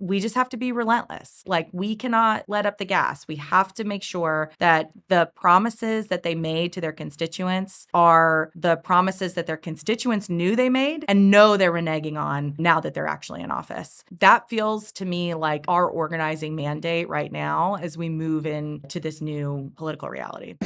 we just have to be relentless. Like, we cannot let up the gas. We have to make sure that the promises that they made to their constituents are the promises that their constituents knew they made and know they're reneging on now that they're actually in office. That feels to me like our organizing mandate right now as we move into this new political reality.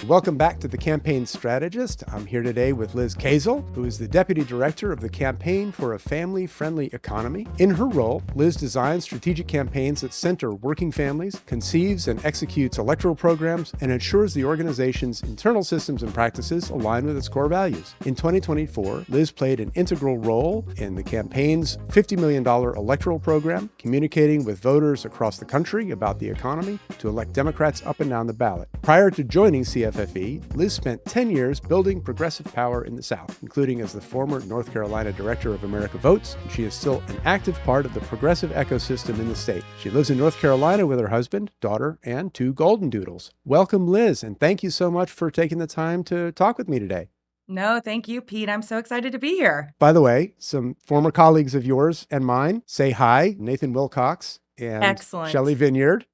Welcome back to the Campaign Strategist. I'm here today with Liz Kazal, who is the Deputy Director of the Campaign for a Family-Friendly Economy. In her role, Liz designs strategic campaigns that center working families, conceives and executes electoral programs, and ensures the organization's internal systems and practices align with its core values. In 2024, Liz played an integral role in the campaign's $50 million electoral program, communicating with voters across the country about the economy to elect Democrats up and down the ballot. Prior to joining CFFE, Liz spent 10 years building progressive power in the South, including as the former North Carolina Director of America Votes, and she is still an active part of the progressive ecosystem in the state. She lives in North Carolina with her husband, daughter, and 2 golden doodles. Welcome, Liz, and thank you so much for taking the time to talk with me today. No, thank you, Pete. I'm so excited to be here. By the way, some former colleagues of yours and mine say hi, Nathan Wilcox and Excellent. Shelley Vineyard.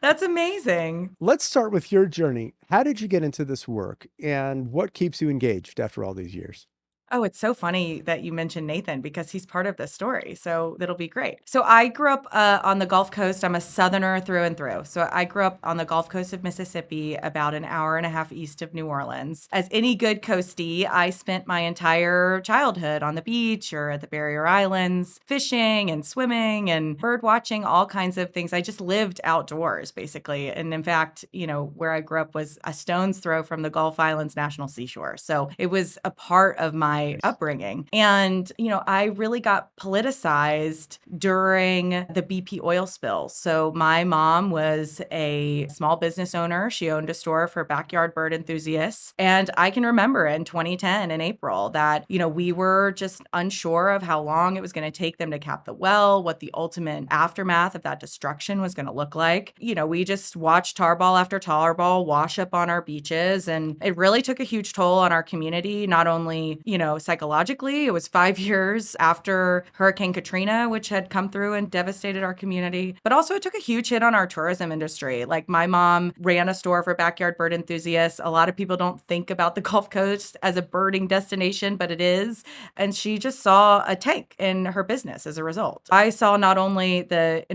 That's amazing. Let's start with your journey. How did you get into this work, and what keeps you engaged after all these years? Oh, it's so funny that you mentioned Nathan because he's part of this story. So that'll be great. So I grew up on the Gulf Coast. I'm a Southerner through and through. So I grew up on the Gulf Coast of Mississippi, about an hour and a half east of New Orleans. As any good coastie, I spent my entire childhood on the beach or at the Barrier Islands, fishing and swimming and bird watching, all kinds of things. I just lived outdoors, basically. And in fact, where I grew up was a stone's throw from the Gulf Islands National Seashore. So it was a part of my upbringing. And, I really got politicized during the BP oil spill. So my mom was a small business owner. She owned a store for backyard bird enthusiasts. And I can remember in 2010 in April that, we were just unsure of how long it was going to take them to cap the well, what the ultimate aftermath of that destruction was going to look like. We just watched tarball after tarball wash up on our beaches. And it really took a huge toll on our community, not only, psychologically. It was 5 years after Hurricane Katrina, which had come through and devastated our community, but also it took a huge hit on our tourism industry. Like, my mom ran a store for backyard bird enthusiasts. A lot of people don't think about the Gulf Coast as a birding destination, but it is. And she just saw a tank in her business as a result. I saw not only the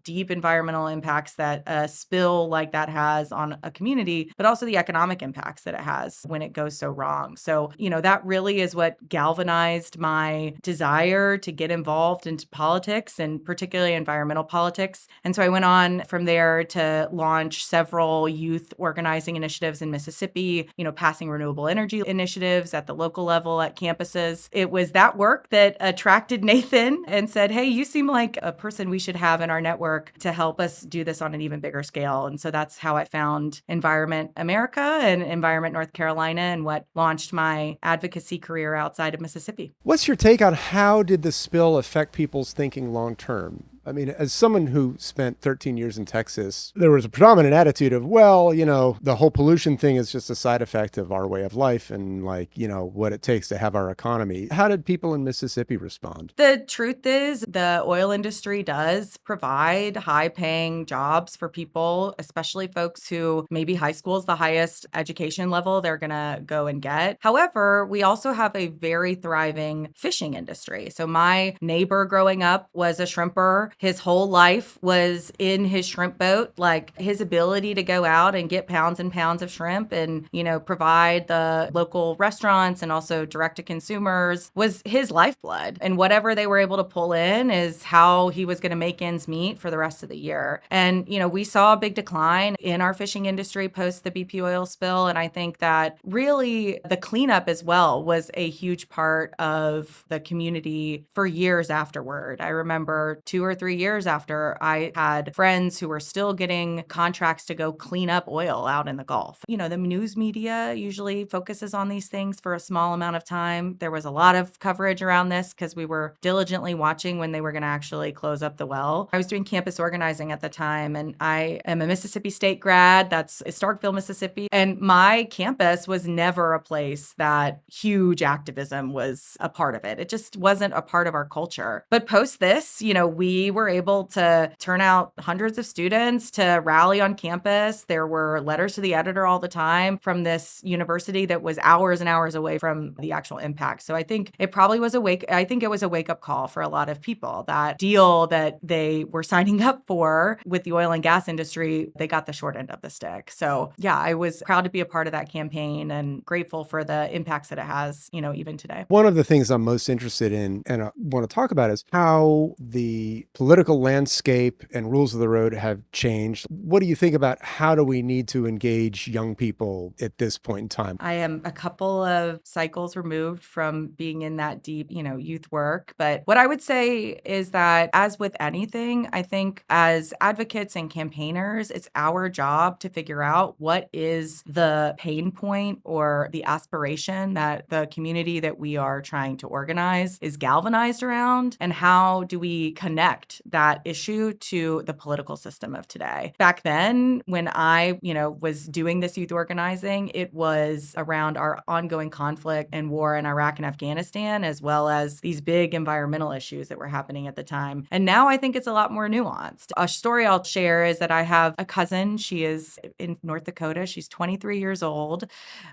deep environmental impacts that a spill like that has on a community, but also the economic impacts that it has when it goes so wrong. So, that really is what galvanized my desire to get involved into politics, and particularly environmental politics. And so I went on from there to launch several youth organizing initiatives in Mississippi, passing renewable energy initiatives at the local level at campuses. It was that work that attracted Nathan and said, hey, you seem like a person we should have in our network to help us do this on an even bigger scale. And so that's how I found Environment America and Environment North Carolina, and what launched my advocacy career outside of Mississippi. What's your take on how did the spill affect people's thinking long term? I mean, as someone who spent 13 years in Texas, there was a predominant attitude of, well, the whole pollution thing is just a side effect of our way of life and what it takes to have our economy. How did people in Mississippi respond? The truth is, the oil industry does provide high-paying jobs for people, especially folks who maybe high school is the highest education level they're going to go and get. However, we also have a very thriving fishing industry. So my neighbor growing up was a shrimper. His whole life was in his shrimp boat. Like, his ability to go out and get pounds and pounds of shrimp and, provide the local restaurants and also direct to consumers was his lifeblood. And whatever they were able to pull in is how he was going to make ends meet for the rest of the year. And, we saw a big decline in our fishing industry post the BP oil spill. And I think that really the cleanup as well was a huge part of the community for years afterward. I remember 2 or 3 3 years after, I had friends who were still getting contracts to go clean up oil out in the Gulf. The news media usually focuses on these things for a small amount of time. There was a lot of coverage around this because we were diligently watching when they were going to actually close up the well. I was doing campus organizing at the time, and I am a Mississippi State grad. That's Starkville, Mississippi. And my campus was never a place that huge activism was a part of it. It just wasn't a part of our culture. But post this, we were able to turn out hundreds of students to rally on campus. There were letters to the editor all the time from this university that was hours and hours away from the actual impact. So I think it was a wake-up call for a lot of people. That deal that they were signing up for with the oil and gas industry, they got the short end of the stick. So yeah, I was proud to be a part of that campaign and grateful for the impacts that it has, even today. One of the things I'm most interested in and I want to talk about is how the political landscape and rules of the road have changed. What do you think about how do we need to engage young people at this point in time? I am a couple of cycles removed from being in that deep, youth work. But what I would say is that, as with anything, I think as advocates and campaigners, it's our job to figure out what is the pain point or the aspiration that the community that we are trying to organize is galvanized around, and how do we connect that issue to the political system of today. Back then, when I, was doing this youth organizing, it was around our ongoing conflict and war in Iraq and Afghanistan, as well as these big environmental issues that were happening at the time. And now I think it's a lot more nuanced. A story I'll share is that I have a cousin. She is in North Dakota. She's 23 years old,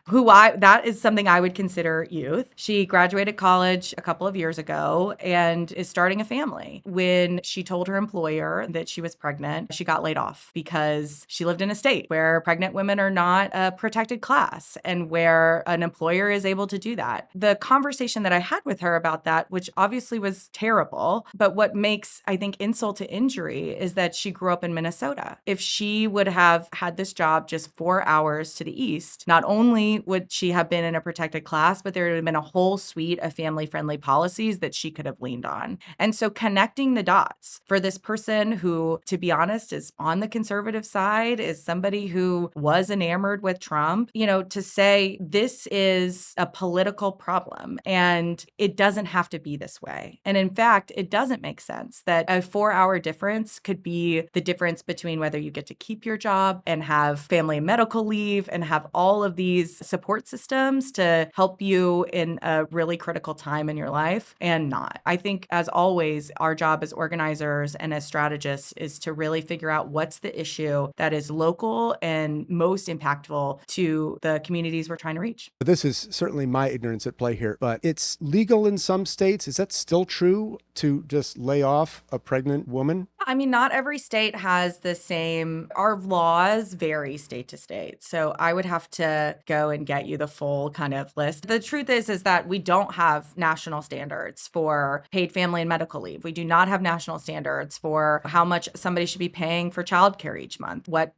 that is something I would consider youth. She graduated college a couple of years ago and is starting a family. When she told her employer that she was pregnant, she got laid off because she lived in a state where pregnant women are not a protected class and where an employer is able to do that. The conversation that I had with her about that, which obviously was terrible, but what makes, I think, insult to injury is that she grew up in Minnesota. If she would have had this job just 4 hours to the east, not only would she have been in a protected class, but there would have been a whole suite of family-friendly policies that she could have leaned on. And so connecting the dots for this person who, to be honest, is on the conservative side, is somebody who was enamored with Trump, to say this is a political problem and it doesn't have to be this way. And in fact, it doesn't make sense that a 4-hour difference could be the difference between whether you get to keep your job and have family and medical leave and have all of these support systems to help you in a really critical time in your life and not. I think, as always, our job as organizers and as strategists is to really figure out what's the issue that is local and most impactful to the communities we're trying to reach. This is certainly my ignorance at play here, but it's legal in some states. Is that still true, to just lay off a pregnant woman? I mean, not every state has the same. Our laws vary state to state. So I would have to go and get you the full kind of list. The truth is that we don't have national standards for paid family and medical leave. We do not have national standards for how much somebody should be paying for childcare each month, what,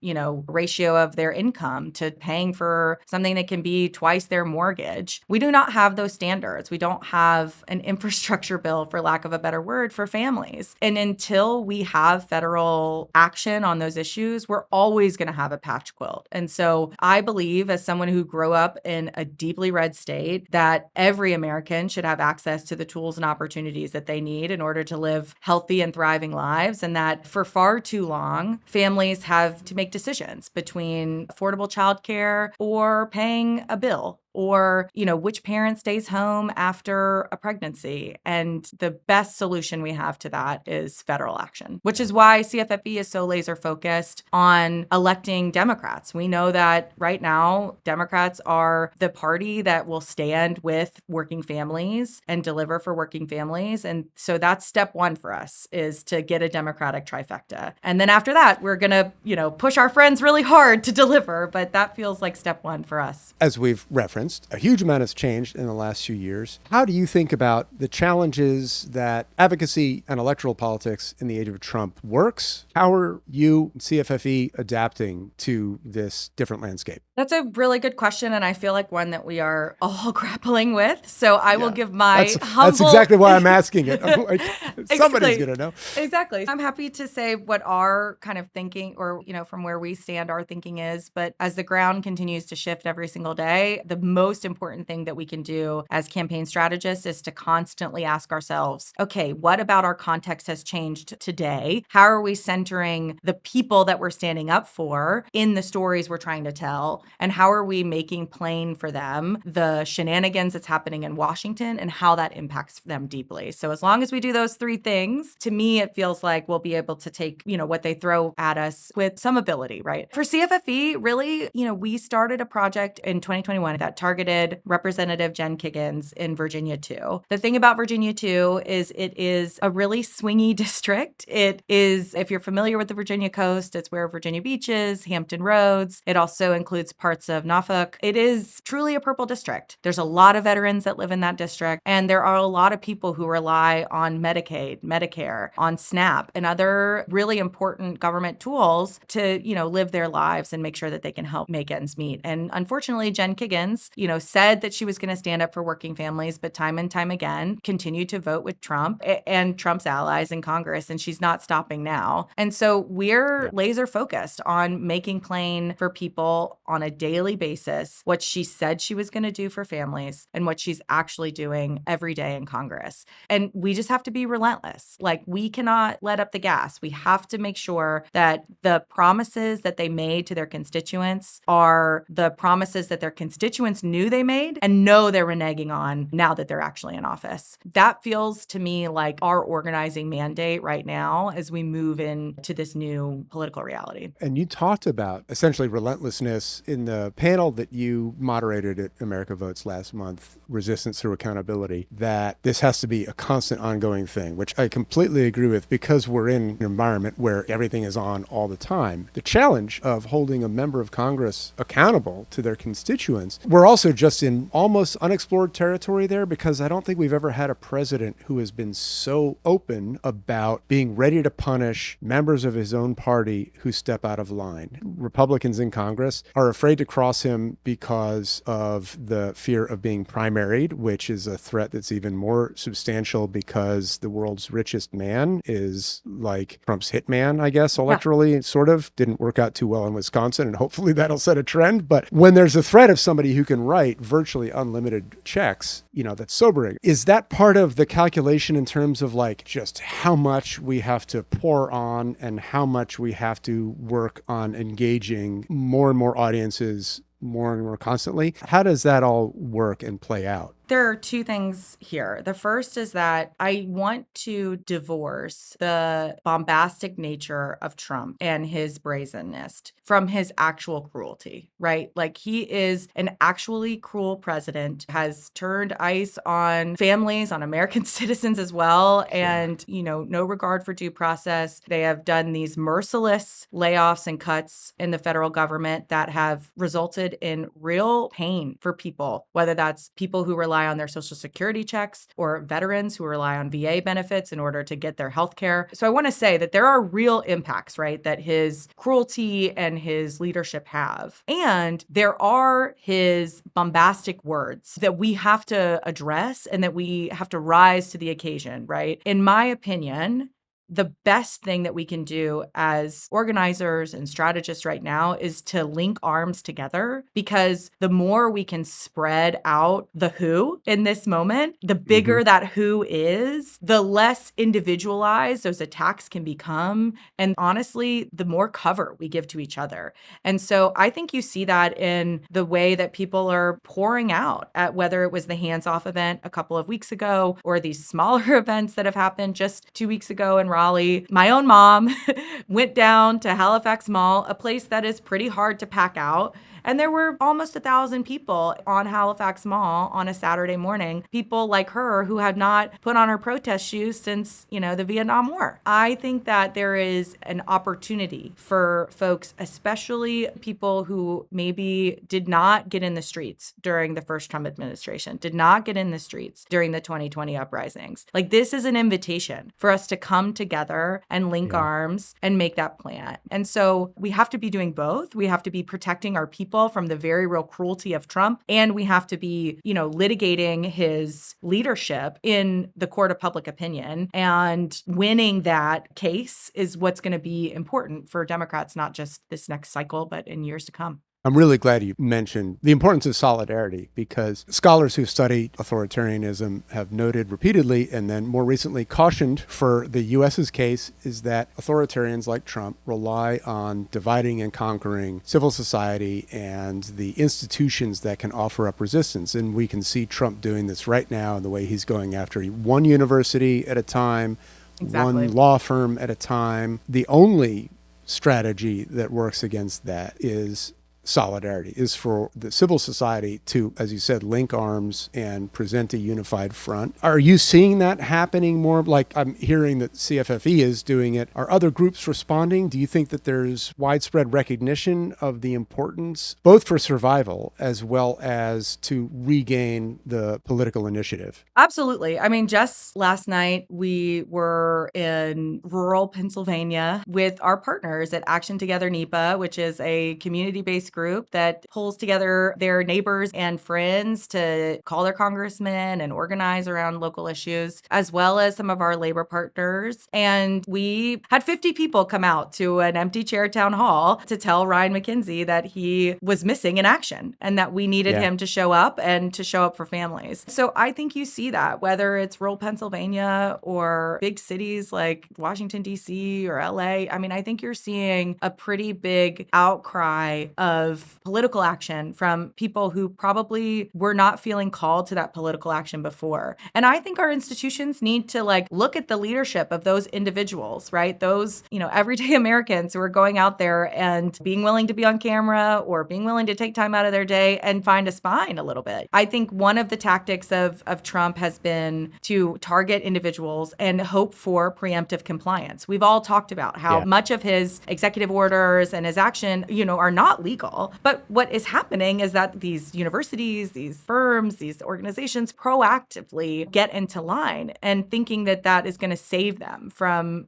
ratio of their income to paying for something that can be twice their mortgage. We do not have those standards. We don't have an infrastructure bill, for lack of a better word, for families. And until we have federal action on those issues, we're always going to have a patch quilt. And so I believe, as someone who grew up in a deeply red state, that every American should have access to the tools and opportunities that they need in order to live healthy and thriving lives. And that for far too long, families have to make decisions between affordable childcare or paying a bill, or, which parent stays home after a pregnancy. And the best solution we have to that is federal action, which is why CFFE is so laser focused on electing Democrats. We know that right now, Democrats are the party that will stand with working families and deliver for working families. And so that's step one for us, is to get a Democratic trifecta. And then after that, we're going to, push our friends really hard to deliver. But that feels like step one for us. As we've referenced, influenced. A huge amount has changed in the last few years. How do you think about the challenges that advocacy and electoral politics in the age of Trump works? How are you, CFFE, adapting to this different landscape? That's a really good question, and I feel like one that we are all grappling with. So I will give my That's exactly why I'm asking it. I'm like, somebody's going to know. Exactly. I'm happy to say what our kind of thinking, or, from where we stand, our thinking is. But as the ground continues to shift every single day, the most important thing that we can do as campaign strategists is to constantly ask ourselves, okay, what about our context has changed today? How are we centering the people that we're standing up for in the stories we're trying to tell? And how are we making plain for them the shenanigans that's happening in Washington and how that impacts them deeply? So as long as we do those three things, to me, it feels like we'll be able to take, what they throw at us with some ability, right? For CFFE, really, we started a project in 2021 that targeted Representative Jen Kiggans in Virginia 2. The thing about Virginia 2 is it is a really swingy district. It is, if you're familiar with the Virginia coast, it's where Virginia Beach is, Hampton Roads. It also includes parts of Norfolk. It is truly a purple district. There's a lot of veterans that live in that district, and there are a lot of people who rely on Medicaid, Medicare, on SNAP, and other really important government tools to, live their lives and make sure that they can help make ends meet. And unfortunately, Jen Kiggans, said that she was going to stand up for working families, but time and time again continued to vote with Trump and Trump's allies in Congress, and she's not stopping now. And so we're laser focused on making plain for people on a daily basis what she said she was going to do for families and what she's actually doing every day in Congress. And we just have to be relentless. Like, we cannot let up the gas. We have to make sure that the promises that they made to their constituents are the promises that their constituents knew they made and know they're reneging on now that they're actually in office. That feels to me like our organizing mandate right now as we move into this new political reality. And you talked about essentially relentlessness in the panel that you moderated at America Votes last month, Resistance Through Accountability, that this has to be a constant ongoing thing, which I completely agree with because we're in an environment where everything is on all the time. The challenge of holding a member of Congress accountable to their constituents, we're also just in almost unexplored territory there, because I don't think we've ever had a president who has been so open about being ready to punish members of his own party who step out of line. Republicans in Congress are afraid to cross him because of the fear of being primaried, which is a threat that's even more substantial because the world's richest man is like Trump's hitman, I guess, electorally. It sort of didn't work out too well in Wisconsin, and hopefully that'll set a trend. But when there's a threat of somebody who can write virtually unlimited checks, that's sobering. Is that part of the calculation in terms of like just how much we have to pour on and how much we have to work on engaging more and more audiences more and more constantly? How does that all work and play out? There are two things here. The first is that I want to divorce the bombastic nature of Trump and his brazenness from his actual cruelty, right? Like, he is an actually cruel president, has turned ice on families, on American citizens as well, and, no regard for due process. They have done these merciless layoffs and cuts in the federal government that have resulted in real pain for people, whether that's people who rely on their Social Security checks or veterans who rely on VA benefits in order to get their health care. So I want to say that there are real impacts, right, that his cruelty and his leadership have. And there are his bombastic words that we have to address and that we have to rise to the occasion, right? In my opinion, the best thing that we can do as organizers and strategists right now is to link arms together, because the more we can spread out the who in this moment, the bigger that who is, the less individualized those attacks can become. And honestly, the more cover we give to each other. And so I think you see that in the way that people are pouring out at whether it was the hands-off event a couple of weeks ago or these smaller events that have happened just 2 weeks ago in Raleigh. My own mom went down to Halifax Mall, a place that is pretty hard to pack out, And there were almost 1,000 people on Halifax Mall on a Saturday morning, people like her who had not put on her protest shoes since, the Vietnam War. I think that there is an opportunity for folks, especially people who maybe did not get in the streets during the first Trump administration, did not get in the streets during the 2020 uprisings. Like, this is an invitation for us to come together and link arms and make that plan. And so we have to be doing both. We have to be protecting our people from the very real cruelty of Trump, and we have to be, litigating his leadership in the court of public opinion. And winning that case is what's going to be important for Democrats, not just this next cycle, but in years to come. I'm really glad you mentioned the importance of solidarity, because scholars who study authoritarianism have noted repeatedly, and then more recently cautioned for the U.S.'s case, is that authoritarians like Trump rely on dividing and conquering civil society and the institutions that can offer up resistance. And we can see Trump doing this right now in the way he's going after one university at a time, Exactly. one law firm at a time. The only strategy that works against that is solidarity, is for the civil society to, as you said, link arms and present a unified front. Are you seeing that happening more? Like, I'm hearing that CFFE is doing it. Are other groups responding? Do you think that there's widespread recognition of the importance, both for survival as well as to regain the political initiative? Absolutely. I mean, just last night, we were in rural Pennsylvania with our partners at Action Together NEPA, which is a community-based group that pulls together their neighbors and friends to call their congressmen and organize around local issues, as well as some of our labor partners. And we had 50 people come out to an empty chair town hall to tell Ryan McKenzie that he was missing in action and that we needed him to show up and to show up for families. So I think you see that, whether it's rural Pennsylvania or big cities like Washington, D.C. or L.A. I mean, I think you're seeing a pretty big outcry of political action from people who probably were not feeling called to that political action before. And I think our institutions need to look at the leadership of those individuals, right? Those, everyday Americans who are going out there and being willing to be on camera or being willing to take time out of their day and find a spine a little bit. I think one of the tactics of Trump has been to target individuals and hope for preemptive compliance. We've all talked about how much of his executive orders and his action, are not legal. But what is happening is that these universities, these firms, these organizations proactively get into line and thinking that that is going to save them from,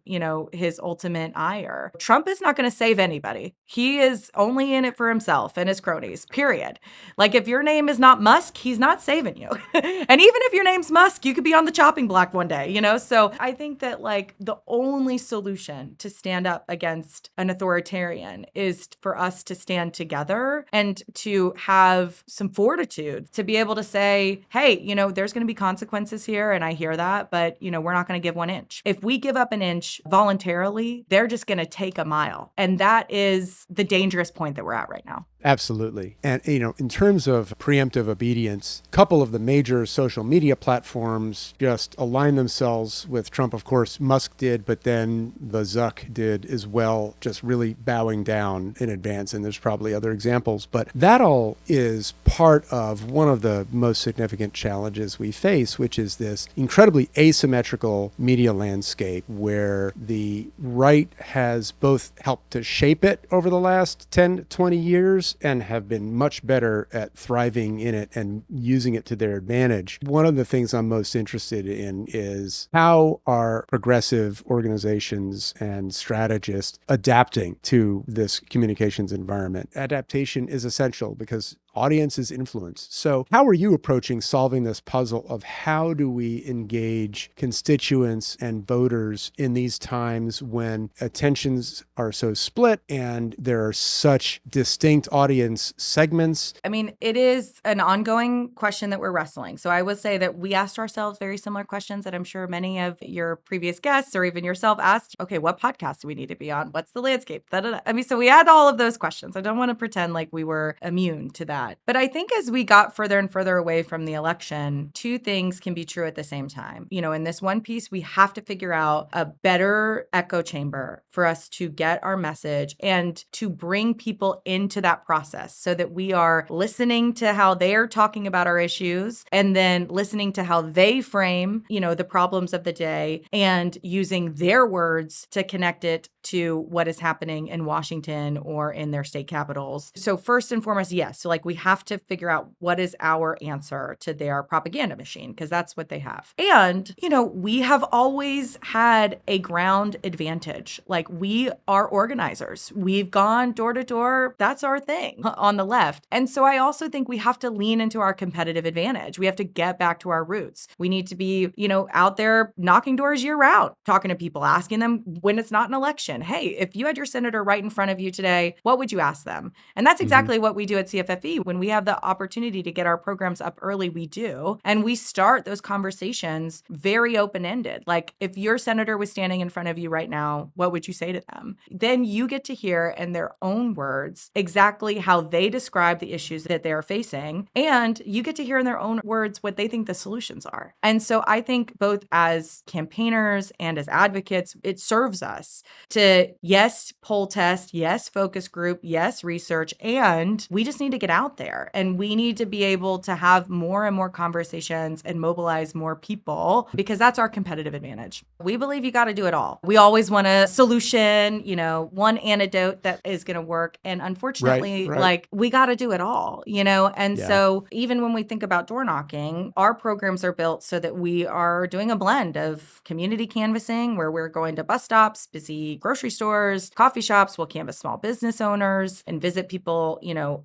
his ultimate ire. Trump is not going to save anybody. He is only in it for himself and his cronies, period. Like, if your name is not Musk, he's not saving you. And even if your name's Musk, you could be on the chopping block one day, So I think that the only solution to stand up against an authoritarian is for us to stand together and to have some fortitude to be able to say, hey, there's going to be consequences here. And I hear that, but, we're not going to give 1 inch. If we give up an inch voluntarily, they're just going to take a mile. And that is the dangerous point that we're at right now. Absolutely. And, in terms of preemptive obedience, a couple of the major social media platforms just align themselves with Trump. Of course, Musk did, but then the Zuck did as well, just really bowing down in advance. And there's probably other examples. But that all is part of one of the most significant challenges we face, which is this incredibly asymmetrical media landscape where the right has both helped to shape it over the last 10, 20 years and have been much better at thriving in it and using it to their advantage. One of the things I'm most interested in is how are progressive organizations and strategists adapting to this communications environment. Adaptation is essential because audience is influence. So how are you approaching solving this puzzle of how do we engage constituents and voters in these times when attentions are so split and there are such distinct audience segments? I mean, it is an ongoing question that we're wrestling. So I would say that we asked ourselves very similar questions that I'm sure many of your previous guests or even yourself asked. Okay, what podcast do we need to be on? What's the landscape? Da, da, da. I mean, so we had all of those questions. I don't want to pretend like we were immune to that. that. But I think as we got further and further away from the election, two things can be true at the same time. In this one piece, we have to figure out a better echo chamber for us to get our message and to bring people into that process so that we are listening to how they're talking about our issues and then listening to how they frame, the problems of the day and using their words to connect it to what is happening in Washington or in their state capitals. So first and foremost, yes. So we have to figure out what is our answer to their propaganda machine, because that's what they have. And, we have always had a ground advantage. We are organizers. We've gone door to door. That's our thing on the left. And so I also think we have to lean into our competitive advantage. We have to get back to our roots. We need to be, out there knocking doors year round, talking to people, asking them when it's not an election. Hey, if you had your senator right in front of you today, what would you ask them? And that's exactly what we do at CFFE. When we have the opportunity to get our programs up early, we do. And we start those conversations very open-ended. If your senator was standing in front of you right now, what would you say to them? Then you get to hear in their own words exactly how they describe the issues that they are facing. And you get to hear in their own words what they think the solutions are. And so I think both as campaigners and as advocates, it serves us to, yes, poll test, yes, focus group, yes, research, and we just need to get out there and we need to be able to have more and more conversations and mobilize more people because that's our competitive advantage. We believe you got to do it all. We always want a solution, one antidote that is going to work. And unfortunately, Right. we got to do it all, And so even when we think about door knocking, our programs are built so that we are doing a blend of community canvassing where we're going to bus stops, busy grocery stores, coffee shops. We'll canvass small business owners and visit people,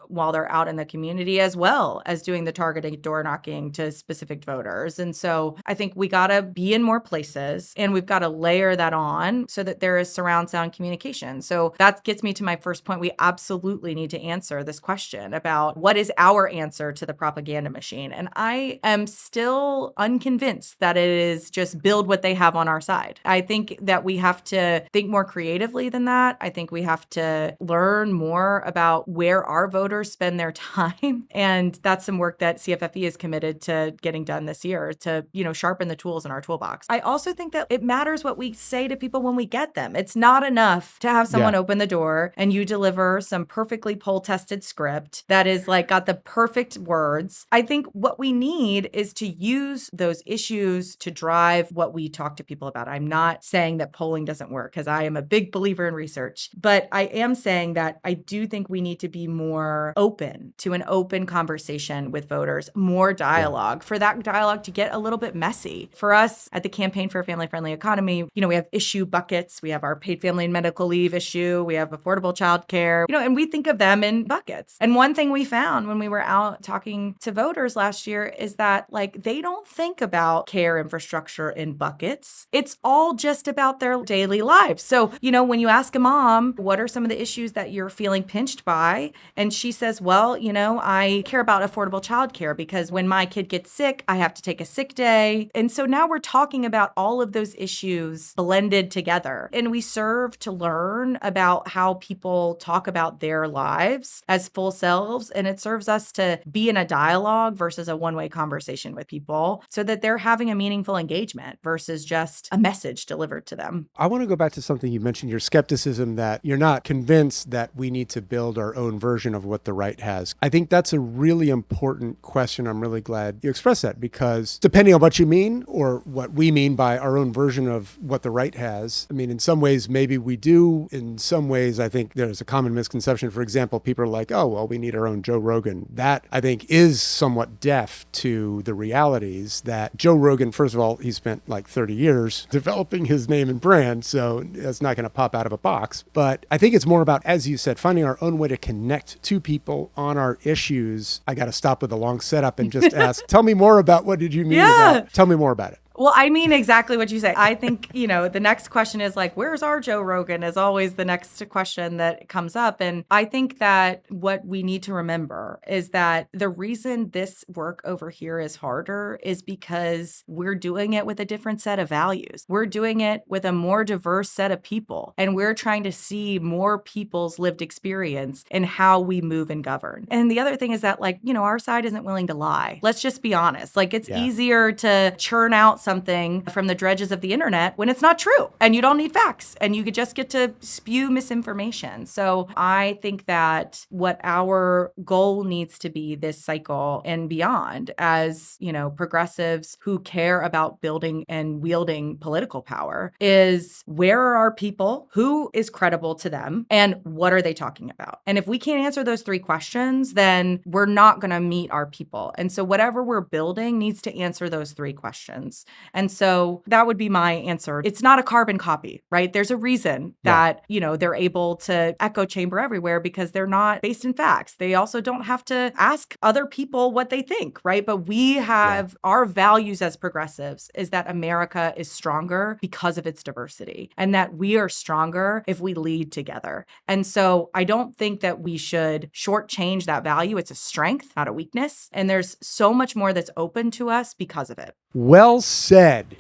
while they're out in the community, as well as doing the targeted door knocking to specific voters. And so I think we got to be in more places and we've got to layer that on so that there is surround sound communication. So that gets me to my first point. We absolutely need to answer this question about what is our answer to the propaganda machine. And I am still unconvinced that it is just build what they have on our side. I think that we have to think more creatively than that. I think we have to learn more about where our voters spend their time. And that's some work that CFFE is committed to getting done this year to, sharpen the tools in our toolbox. I also think that it matters what we say to people when we get them. It's not enough to have someone open the door and you deliver some perfectly poll tested script that is got the perfect words. I think what we need is to use those issues to drive what we talk to people about. I'm not saying that polling doesn't work because I am a big believer in research, but I am saying that I do think we need to be more open to an open conversation with voters, more dialogue, for that dialogue to get a little bit messy. For us at the Campaign for a Family-Friendly Economy, we have issue buckets. We have our paid family and medical leave issue. We have affordable childcare, and we think of them in buckets. And one thing we found when we were out talking to voters last year is that they don't think about care infrastructure in buckets. It's all just about their daily lives. So, when you ask a mom, what are some of the issues that you're feeling pinched by? And she says, well, I care about affordable childcare because when my kid gets sick, I have to take a sick day. And so now we're talking about all of those issues blended together. And we serve to learn about how people talk about their lives as full selves. And it serves us to be in a dialogue versus a one-way conversation with people so that they're having a meaningful engagement versus just a message delivered to them. I want to go back to something you mentioned, your skepticism that you're not convinced that we need to build our own version of what the right has. I think that's a really important question. I'm really glad you expressed that because depending on what you mean or what we mean by our own version of what the right has, in some ways, maybe we do. In some ways, I think there's a common misconception. For example, people are like, oh, well, we need our own Joe Rogan. That, I think, is somewhat deaf to the realities that Joe Rogan, first of all, he spent 30 years developing his name and brand, so that's not going to pop out of a box. But I think it's more about, as you said, finding our own way to connect to people on our issues. I got to stop with a long setup and just ask, tell me more about what did you mean about? Tell me more about it. Well, I mean exactly what you say. I think, the next question is like, where's our Joe Rogan is always the next question that comes up. And I think that what we need to remember is that the reason this work over here is harder is because we're doing it with a different set of values. We're doing it with a more diverse set of people. And we're trying to see more people's lived experience in how we move and govern. And the other thing is that, our side isn't willing to lie. Let's just be honest. It's easier to churn out something from the dredges of the internet when it's not true and you don't need facts and you could just get to spew misinformation. So I think that what our goal needs to be this cycle and beyond as, progressives who care about building and wielding political power is where are our people, who is credible to them, and what are they talking about? And if we can't answer those three questions, then we're not going to meet our people. And so whatever we're building needs to answer those three questions. And so that would be my answer. It's not a carbon copy, right? There's a reason that, they're able to echo chamber everywhere because they're not based in facts. They also don't have to ask other people what they think, right? But we have our values as progressives is that America is stronger because of its diversity and that we are stronger if we lead together. And so I don't think that we should shortchange that value. It's a strength, not a weakness. And there's so much more that's open to us because of it. Well said.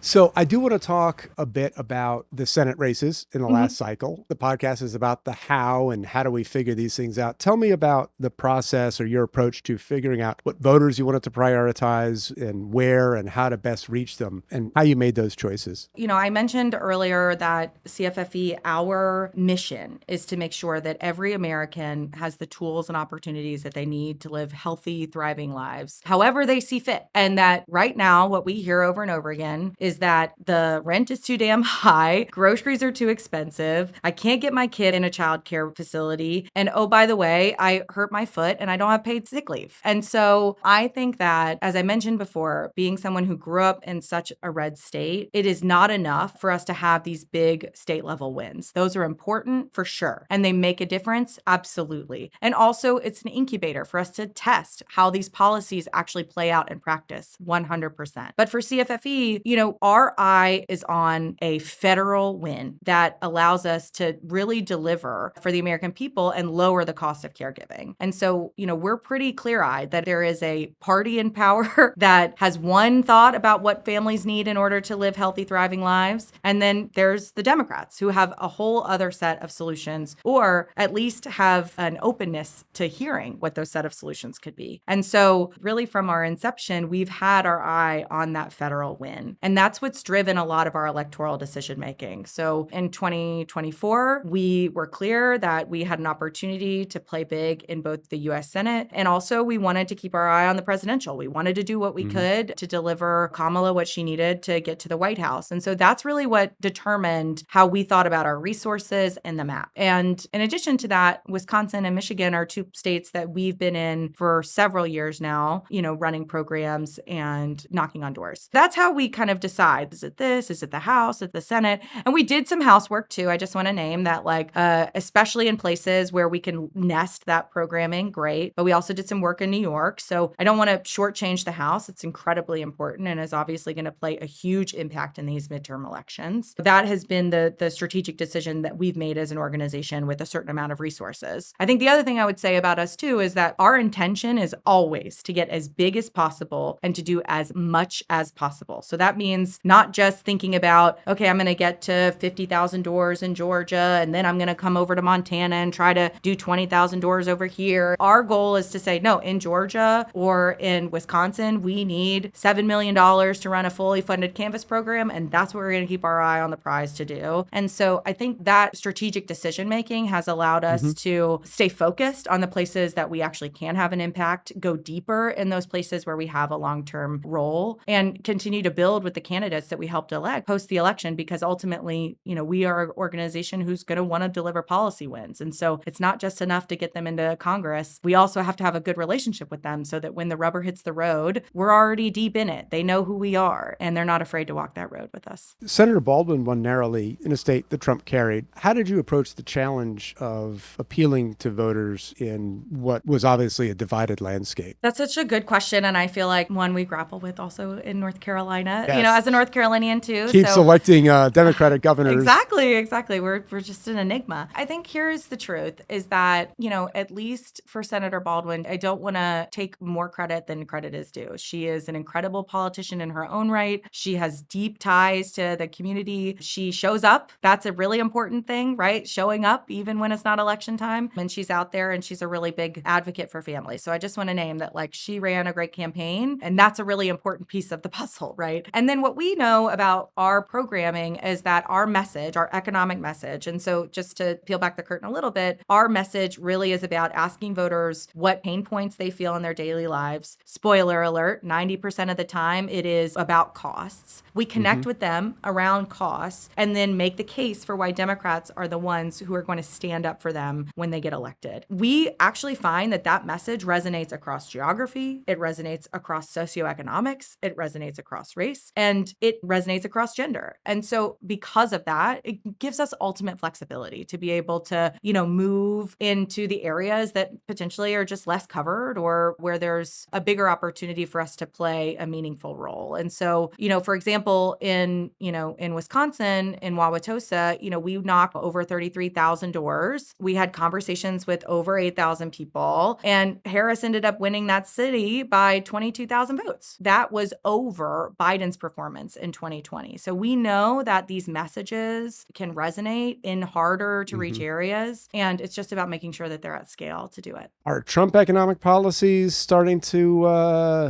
So I do want to talk a bit about the Senate races in the last cycle. The podcast is about the how and how do we figure these things out. Tell me about the process or your approach to figuring out what voters you wanted to prioritize and where and how to best reach them and how you made those choices. I mentioned earlier that CFFE, our mission is to make sure that every American has the tools and opportunities that they need to live healthy, thriving lives, however they see fit. And that right now, what we hear over and over again is that the rent is too damn high, groceries are too expensive, I can't get my kid in a childcare facility, and oh, by the way, I hurt my foot and I don't have paid sick leave. And so I think that, as I mentioned before, being someone who grew up in such a red state, it is not enough for us to have these big state level wins. Those are important for sure. And they make a difference, absolutely. And also, it's an incubator for us to test how these policies actually play out in practice, 100%. But for CFFE, our eye is on a federal win that allows us to really deliver for the American people and lower the cost of caregiving. And so, we're pretty clear-eyed that there is a party in power that has one thought about what families need in order to live healthy, thriving lives. And then there's the Democrats who have a whole other set of solutions, or at least have an openness to hearing what those set of solutions could be. And so really from our inception, we've had our eye on that federal win. And that's what's driven a lot of our electoral decision making. So in 2024, we were clear that we had an opportunity to play big in both the US Senate, and also we wanted to keep our eye on the presidential. We wanted to do what we could to deliver Kamala what she needed to get to the White House. And so that's really what determined how we thought about our resources and the map. And in addition to that, Wisconsin and Michigan are two states that we've been in for several years now, running programs and knocking on doors. That's how we kind of decide, is it this, is it the House, is it the Senate? And we did some housework too. I just want to name that, especially in places where we can nest that programming, great. But we also did some work in New York. So I don't want to shortchange the House. It's incredibly important and is obviously going to play a huge impact in these midterm elections. That has been the strategic decision that we've made as an organization with a certain amount of resources. I think the other thing I would say about us too is that our intention is always to get as big as possible and to do as much as possible. So that means not just thinking about, okay, I'm going to get to 50,000 doors in Georgia, and then I'm going to come over to Montana and try to do 20,000 doors over here. Our goal is to say, no, in Georgia or in Wisconsin, we need $7 million to run a fully funded Canvas program, and that's what we're going to keep our eye on the prize to do. And so I think that strategic decision making has allowed us to stay focused on the places that we actually can have an impact, go deeper in those places where we have a long-term role, and continue to build with the candidates that we helped elect post the election, because ultimately, we are an organization who's going to want to deliver policy wins. And so it's not just enough to get them into Congress. We also have to have a good relationship with them so that when the rubber hits the road, we're already deep in it. They know who we are, and they're not afraid to walk that road with us. Senator Baldwin won narrowly in a state that Trump carried. How did you approach the challenge of appealing to voters in what was obviously a divided landscape? That's such a good question. And I feel like one we grapple grapple with also in North Carolina, Yes. as a North Carolinian too. Keep So selecting Democratic governors. exactly. We're just an enigma. I think here's the truth is that, at least for Senator Baldwin, I don't want to take more credit than credit is due. She is an incredible politician in her own right. She has deep ties to the community. She shows up. That's a really important thing, right? Showing up even when it's not election time. And she's out there and she's a really big advocate for families. So I just want to name that, like, she ran a great campaign, and that's a really important piece of the puzzle, right? And then what we know about our programming is that our message, our economic message, and so just to peel back the curtain a little bit, our message really is about asking voters what pain points they feel in their daily lives. Spoiler alert, 90% of the time it is about costs. We connect with them around costs and then make the case for why Democrats are the ones who are going to stand up for them when they get elected. We actually find that message resonates across geography, it resonates across socioeconomics, it resonates across race, and it resonates across gender. And so because of that, it gives us ultimate flexibility to be able to, move into the areas that potentially are just less covered or where there's a bigger opportunity for us to play a meaningful role. And so, for example, in Wisconsin, in Wauwatosa, we knock over 33,000 doors. We had conversations with over 8,000 people, and Harris ended up winning that city by 22,000 votes. That was over Biden's performance in 2020. So we know that these messages can resonate in harder to reach areas, and it's just about making sure that they're at scale to do it. Are Trump economic policies starting to,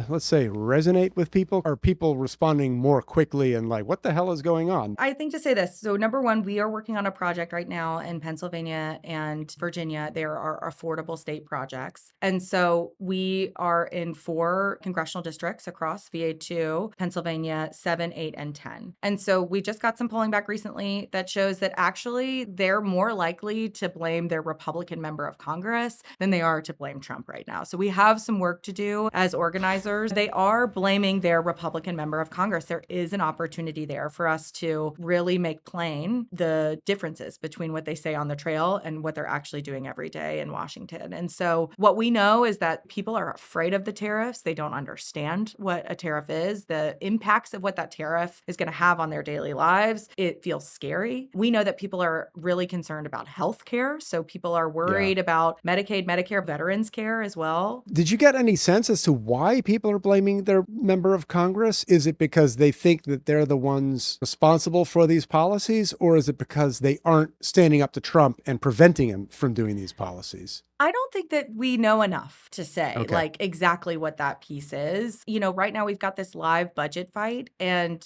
let's say, resonate with people? Are people responding more quickly and like, what the hell is going on? I think to say this. So number one, we are working on a project right now in Pennsylvania and Virginia. There are affordable state projects. And so we are in 4 congressional districts across VA2, Pennsylvania, 7, 8, and 10. And so we just got some polling back recently that shows that actually they're more likely to blame their Republican member of Congress than they are to blame Trump right now. So we have some work to do as organizers. They are blaming their Republican member of Congress. There is an opportunity there for us to really make plain the differences between what they say on the trail and what they're actually doing every day in Washington. And so what we know is that people are afraid of the tariffs. They don't understand what a tariff is, the impacts of what that tariff is going to have on their daily lives. It feels scary. We know that people are really concerned about health care. So people are worried about Medicaid, Medicare, veterans care as well. Did you get any sense as to why people are blaming their member of Congress? Is it because they think that they're the ones responsible for these policies, or is it because they aren't standing up to Trump and preventing him from doing these policies? I don't think that we know enough to say like exactly what that piece is. Right now we've got this live budget fight, and,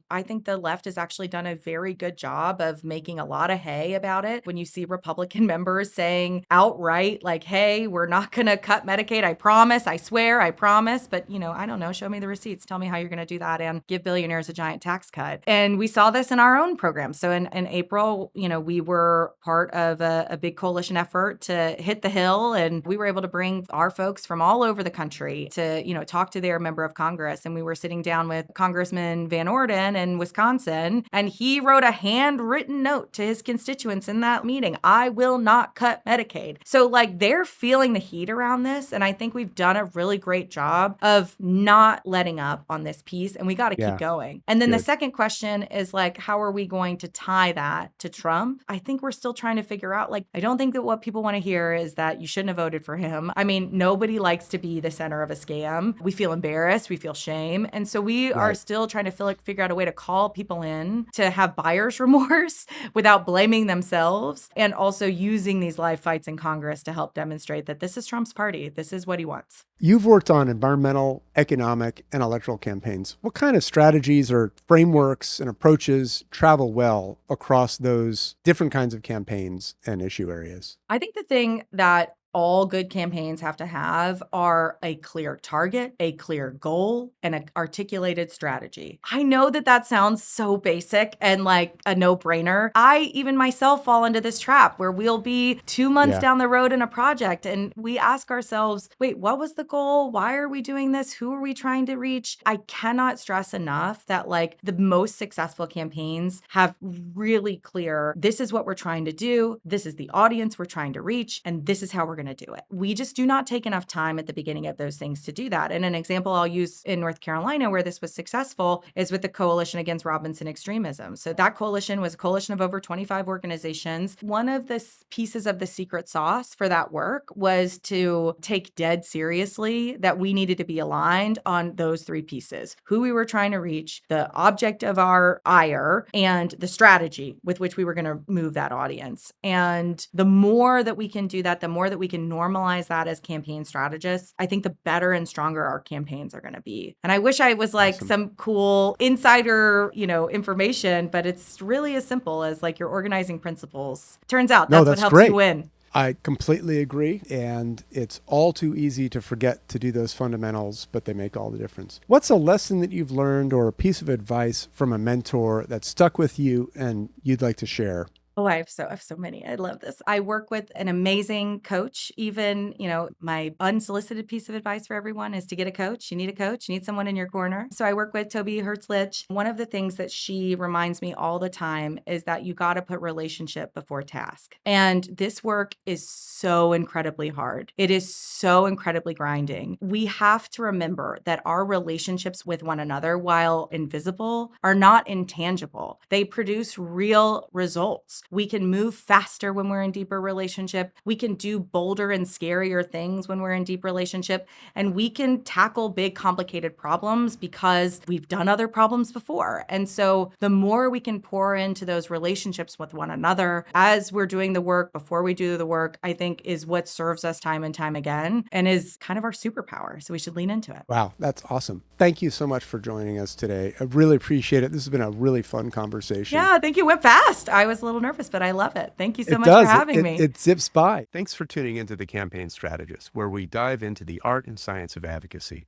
I think the left has actually done a very good job of making a lot of hay about it. When you see Republican members saying outright, like, hey, we're not going to cut Medicaid. I promise. I swear. I promise. But, I don't know. Show me the receipts. Tell me how you're going to do that and give billionaires a giant tax cut. And we saw this in our own program. So in April, we were part of a big coalition effort to hit the Hill, and we were able to bring our folks from all over the country to, talk to their member of Congress. And we were sitting down with Congressman Van Orden in Wisconsin, and he wrote a handwritten note to his constituents in that meeting: I will not cut Medicaid. So like they're feeling the heat around this. And I think we've done a really great job of not letting up on this piece, and we got to keep going. And then the second question is like, how are we going to tie that to Trump? I think we're still trying to figure out, like, I don't think that what people want to hear is that you shouldn't have voted for him. I mean, nobody likes to be the center of a scam. We feel embarrassed. We feel shame. And so we are still trying to figure out a way to call people in to have buyer's remorse without blaming themselves, and also using these live fights in Congress to help demonstrate that this is Trump's party. This is what he wants. You've worked on environmental, economic, and electoral campaigns. What kind of strategies or frameworks and approaches travel well across those different kinds of campaigns and issue areas? I think the thing that all good campaigns have to have are a clear target, a clear goal, and an articulated strategy. I know that sounds so basic and like a no-brainer. I even myself fall into this trap where we'll be 2 months down the road in a project and we ask ourselves, wait, what was the goal? Why are we doing this? Who are we trying to reach? I cannot stress enough that like the most successful campaigns have really clear, this is what we're trying to do, this is the audience we're trying to reach, and this is how we're going to do it. We just do not take enough time at the beginning of those things to do that. And an example I'll use in North Carolina where this was successful is with the Coalition Against Robinson Extremism. So that coalition was a coalition of over 25 organizations. One of the pieces of the secret sauce for that work was to take dead seriously that we needed to be aligned on those three pieces: who we were trying to reach, the object of our ire, and the strategy with which we were going to move that audience. And the more that we can do that, the more that we can normalize that as campaign strategists, I think the better and stronger our campaigns are going to be. And I wish I was like Awesome. some cool insider, information, but it's really as simple as like your organizing principles. Turns out No, that's what that's helps you great. win. I completely agree. And it's all too easy to forget to do those fundamentals, but they make all the difference. What's a lesson that you've learned or a piece of advice from a mentor that stuck with you and you'd like to share? Oh, I have so many. I love this. I work with an amazing coach. Even, my unsolicited piece of advice for everyone is to get a coach. You need a coach. You need someone in your corner. So I work with Toby Hertzlich. One of the things that she reminds me all the time is that you got to put relationship before task. And this work is so incredibly hard. It is so incredibly grinding. We have to remember that our relationships with one another, while invisible, are not intangible. They produce real results. We can move faster when we're in deeper relationship. We can do bolder and scarier things when we're in deep relationship. And we can tackle big, complicated problems because we've done other problems before. And so the more we can pour into those relationships with one another as we're doing the work, before we do the work, I think is what serves us time and time again and is kind of our superpower. So we should lean into it. Wow, that's awesome. Thank you so much for joining us today. I really appreciate it. This has been a really fun conversation. Yeah, thank you. It went fast. I was a little nervous, but I love it. Thank you so It much for does. having me. It zips by. Thanks for tuning into the Campaign Strategist, where we dive into the art and science of advocacy.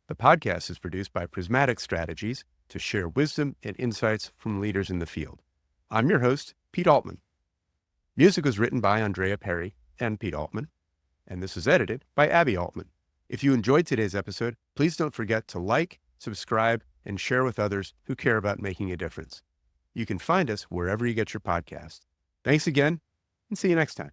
The podcast is produced by Prismatic Strategies to share wisdom and insights from leaders in the field. I'm your host, Pete Altman. Music was written by Andrea Perry and Pete Altman, and this is edited by Abby Altman. If you enjoyed today's episode, please don't forget to like, subscribe, and share with others who care about making a difference. You can find us wherever you get your podcasts. Thanks again, and see you next time.